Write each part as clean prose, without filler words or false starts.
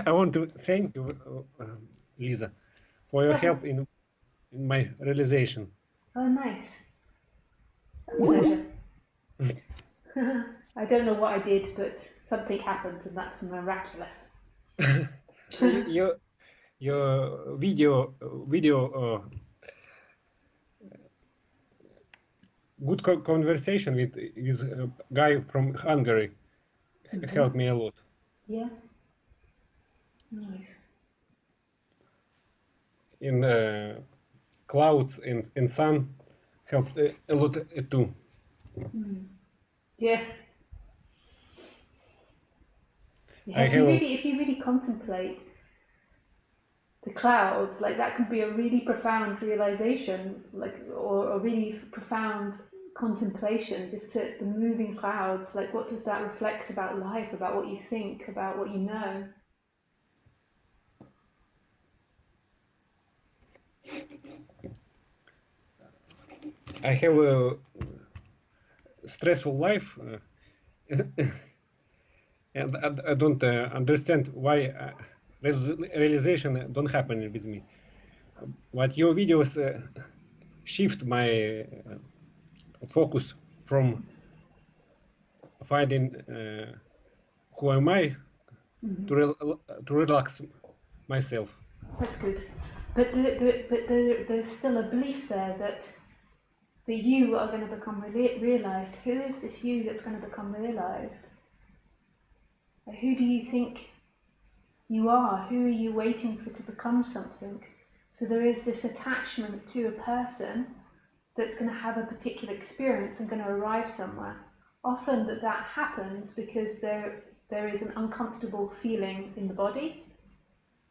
I want to thank you, Lisa, for your help in my realization. Oh, nice. A pleasure. I don't know what I did, but something happened, and that's miraculous. your your video good conversation with a guy from Hungary helped me a lot. Yeah. Nice. In clouds and sun helped a lot too. Yeah. Yeah. I have If you really contemplate the clouds, like that can be a really profound realization, like or a really profound contemplation. Just to the moving clouds, like what does that reflect about life, about what you think, about what you know? I have a stressful life, and I don't understand why realization don't happen with me. But your videos shift my focus from finding who am I to relax myself. That's good. But there's still a belief there that the you are going to become realized. Who is this you that's going to become realized? Who do you think you are? Who are you waiting for to become something? So there is this attachment to a person that's going to have a particular experience and going to arrive somewhere. Often that happens because there is an uncomfortable feeling in the body.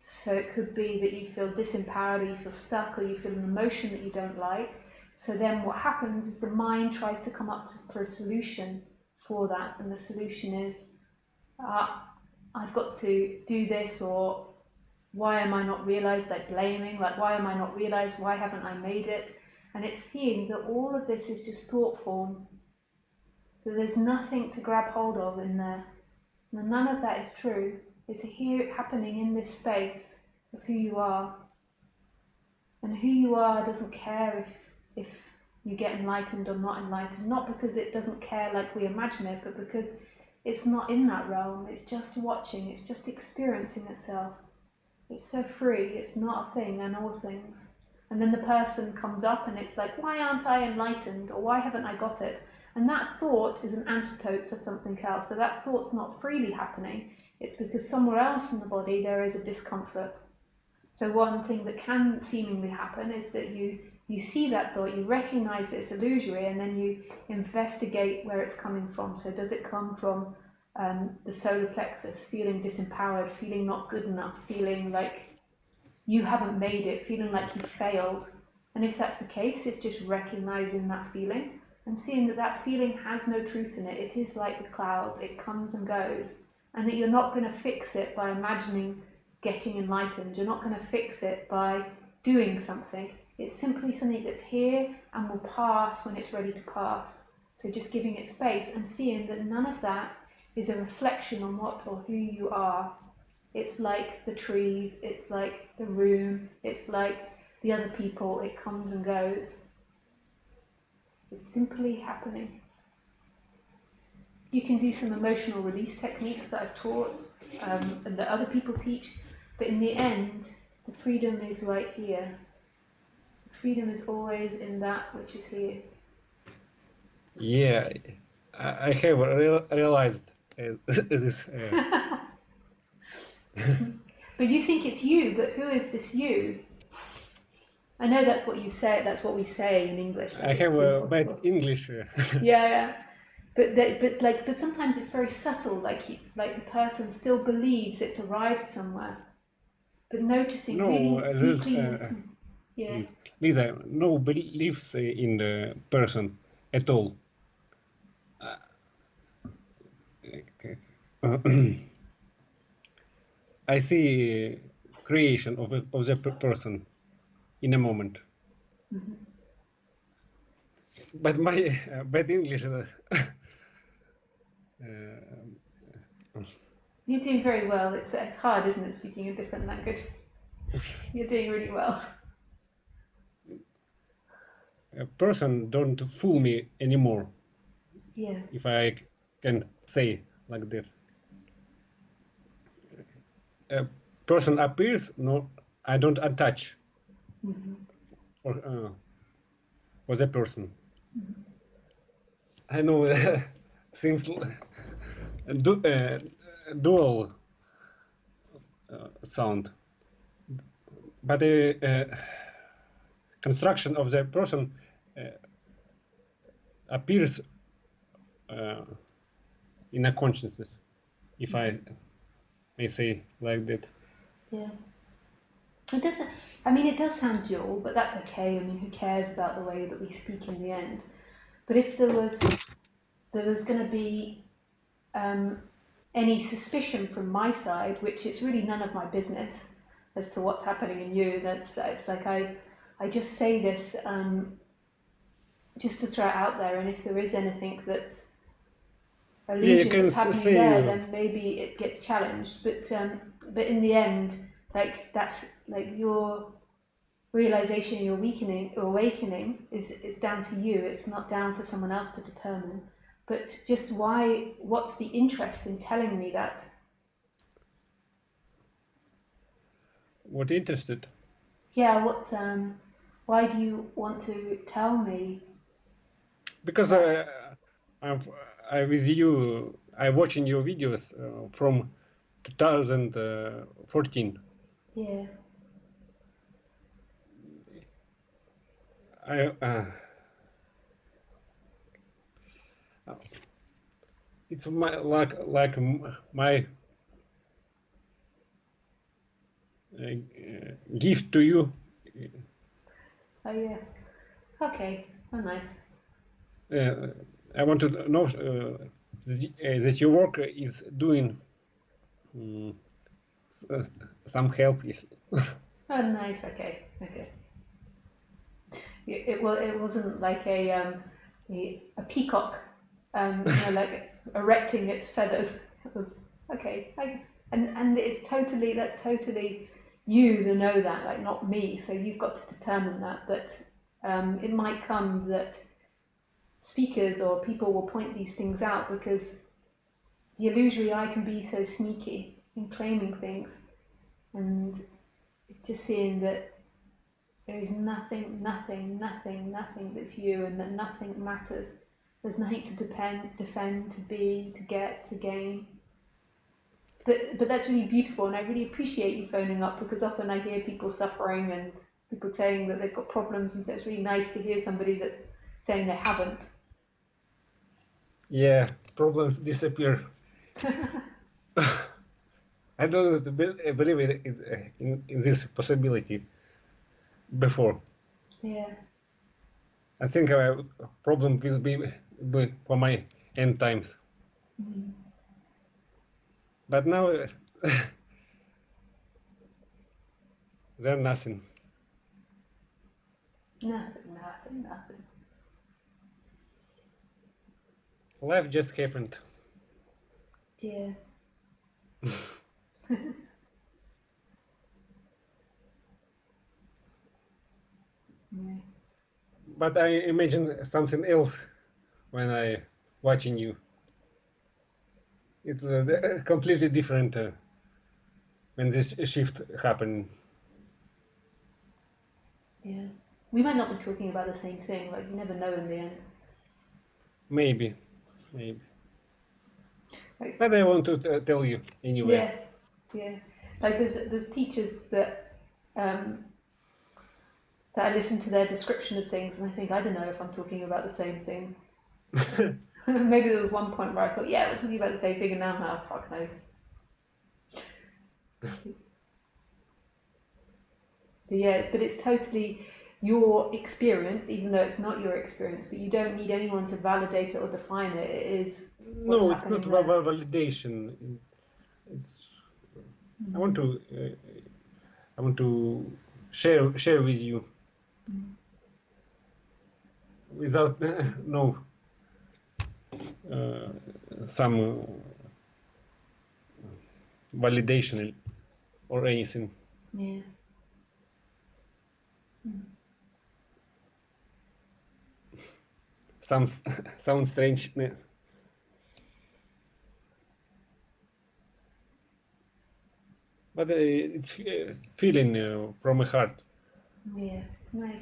So it could be that you feel disempowered, or you feel stuck, or you feel an emotion that you don't like. So then what happens is the mind tries to come up for a solution for that, and the solution is, I've got to do this, or why am I not realized? Like blaming, like why am I not realized? Why haven't I made it? And it's seeing that all of this is just thought form, that there's nothing to grab hold of in there. And none of that is true. It's here happening in this space of who you are. And who you are doesn't care if you get enlightened or not enlightened, not because it doesn't care like we imagine it, but because it's not in that realm. It's just watching, it's just experiencing itself. It's so free, it's not a thing, and all things. And then the person comes up and it's like, why aren't I enlightened? Or why haven't I got it? And that thought is an antidote to something else. So that thought's not freely happening. It's because somewhere else in the body there is a discomfort. So one thing that can seemingly happen is that you see that thought, you recognize that it's illusory, and then you investigate where it's coming from. So does it come from the solar plexus, feeling disempowered, feeling not good enough, feeling like you haven't made it, feeling like you failed? And if that's the case, it's just recognizing that feeling and seeing that that feeling has no truth in it. It is like the clouds, it comes and goes, and that you're not going to fix it by imagining getting enlightened. You're not going to fix it by doing something. It's simply something that's here and will pass when it's ready to pass. So just giving it space and seeing that none of that is a reflection on what or who you are. It's like the trees, it's like the room, it's like the other people. It comes and goes. It's simply happening. You can do some emotional release techniques that I've taught and that other people teach, but in the end, the freedom is right here. The freedom is always in that which is here. Yeah, I have realized this. But you think it's you, but who is this you? I know that's what you say. That's what we say in English. Like I it's have a bad impossible. English. Yeah. But sometimes it's very subtle. Like the person still believes it's arrived somewhere, but noticing, No, really there's deeply noticing. Yeah. Lisa, nobody lives in the person at all. I see creation of the person in a moment. But my bad English You're doing very well. It's hard, isn't it, speaking a different language? You're doing really well. A person don't fool me anymore, Yeah. if I can say like that. A person appears, no, I don't attach for the person. I know seems dual sound, but the construction of the person appears in a consciousness, if I may say like that. Yeah. It doesn't. I mean, it does sound dual, but that's okay. I mean, who cares about the way that we speak in the end? But if there was going to be any suspicion from my side, which it's really none of my business as to what's happening in you. That's like I just say this just to throw it out there, and if there is anything that's Yeah, you illusion can that's happening say there, then maybe it gets challenged. But in the end, like that's like your realization, your weakening or awakening is down to you. It's not down for someone else to determine. But just why? What's the interest in telling me that? what interested. Yeah, what? Why do you want to tell me Because that? I with you, I watching your videos from 2014. Yeah, I it's my my gift to you. oh yeah, okay, oh nice. I want to know that your work is doing um, some help. Is Oh nice, okay, okay. It wasn't like a peacock, like erecting its feathers. It was okay. And it's totally that's totally you to know that, like not me. So you've got to determine that. But it might come that speakers or people will point these things out because the illusory eye can be so sneaky in claiming things, and it's just seeing that there is nothing, nothing, nothing, nothing that's you, and that nothing matters. There's nothing to defend, to be, to get, to gain. But that's really beautiful, and I really appreciate you phoning up because often I hear people suffering and people saying that they've got problems, and so it's really nice to hear somebody that's saying they haven't. yeah, problems disappear. I don't believe in this possibility before. Yeah, I think a problem will be for my end times. But now they're nothing. nothing, nothing, nothing. Life just happened. Yeah. Yeah. But I imagine something else when I watching you. It's completely different when this shift happened. Yeah. We might not be talking about the same thing, like you never know in the end. Maybe, maybe. Like, But I want to tell you anyway. yeah, yeah. Like there's teachers um, that I listen to their description of things and I think I don't know if I'm talking about the same thing. Maybe there was one point where I thought, yeah, we're talking about the same thing, and now, oh, fuck knows. But yeah, but it's totally your experience, even though it's not your experience. But you don't need anyone to validate it or define it. It is what's No, it's not happening there. validation. It's I want to share with you without no some validation or anything. Yeah. Sounds strange. But it's feeling from my heart. Yeah. Nice.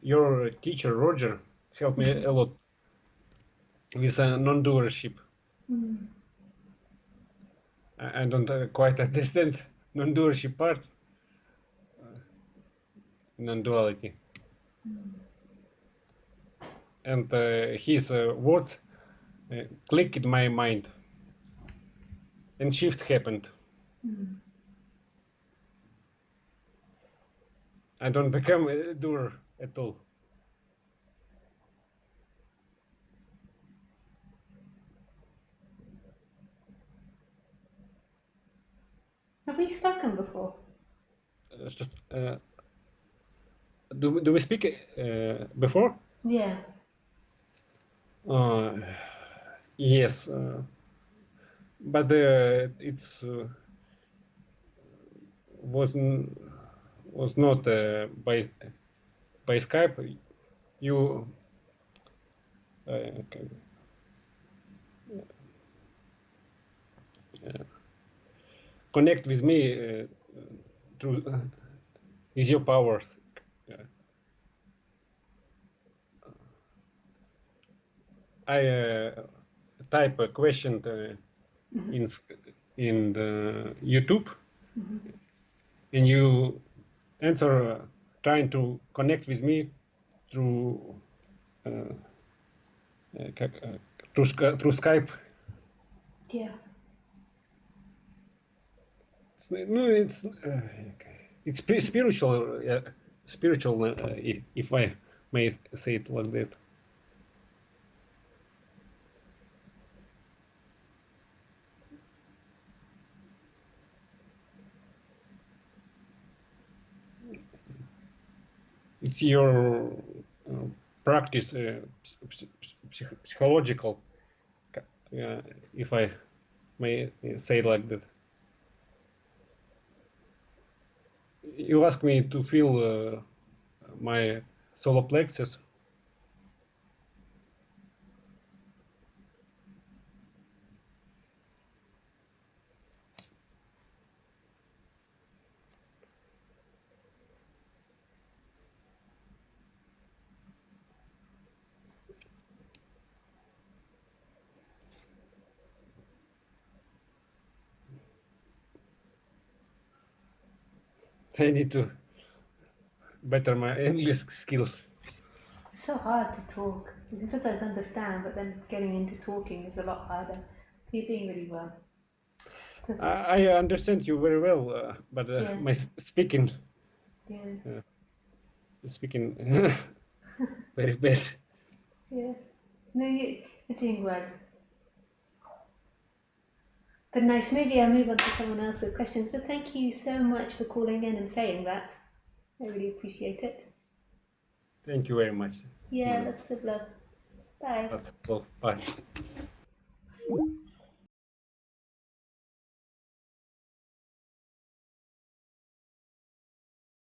Your teacher Roger helped me a lot with non-doership. Mm. I don't quite understand non-doership part, non-duality, and his words clicked in my mind, and shift happened. Mm. I don't become a doer at all. Have we spoken before? Do we speak before? Yeah. Yes, but it's was not by Skype. You connect with me through with your powers. I type a question in the YouTube, and you answer trying to connect with me through through Skype. Yeah. No, it's spiritual, spiritual, if I may say it like that. It's your practice, psychological, if I may say it like that. You ask me to feel my solar plexus. I need to better my English skills. It's so hard to talk. You can sometimes understand, but then getting into talking is a lot harder. You're doing really well. I understand you very well, but Yeah. my speaking Yeah. speaking very bad. Yeah. No, you're doing well. But nice. Maybe I'll move on to someone else with questions. But thank you so much for calling in and saying that. I really appreciate it. Thank you very much, Yeah, Lisa. lots of love. Bye. That's all. Bye.